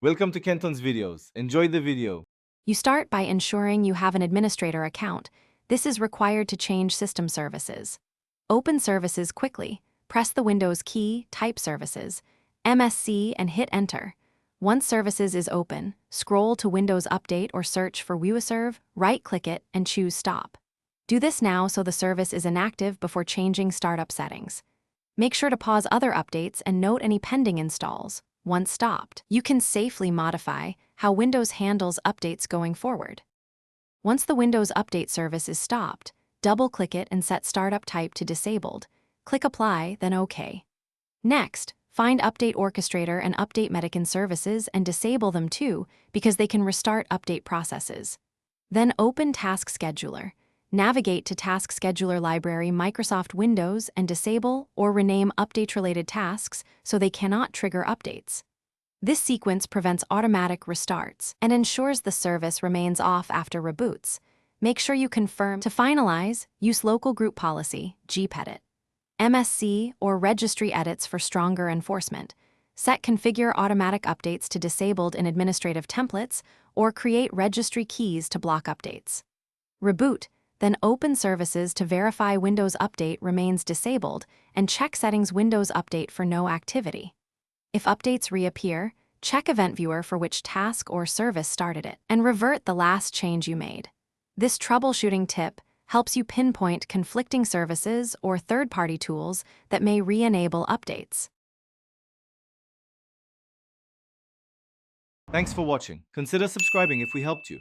Welcome to Kenton's videos. Enjoy the video. You start by ensuring you have an administrator account. This is required to change system services. Open services quickly. Press the Windows key, type services, MSC, and hit enter. Once services is open, scroll to Windows Update or search for WiiWaServe, right-click it, and choose Stop. Do this now so the service is inactive before changing startup settings. Make sure to pause other updates and note any pending installs. Once stopped, you can safely modify how Windows handles updates going forward. Once the Windows Update service is stopped, double-click it and set Startup Type to Disabled. Click Apply, then OK. Next, find Update Orchestrator and Update Medican services and disable them too, because they can restart update processes. Then open Task Scheduler. Navigate to Task Scheduler Library Microsoft Windows and disable or rename update-related tasks so they cannot trigger updates. This sequence prevents automatic restarts and ensures the service remains off after reboots. Make sure you confirm. To finalize, use Local Group Policy, gpedit, MSC, or Registry edits for stronger enforcement. Set Configure Automatic Updates to Disabled in Administrative Templates, or create Registry keys to block updates. Reboot. Then open services to verify Windows Update remains disabled and check settings Windows Update for no activity. If updates reappear, check Event Viewer for which task or service started it, and revert the last change you made. This troubleshooting tip helps you pinpoint conflicting services or third-party tools that may re-enable updates. Thanks for watching. Consider subscribing if we helped you.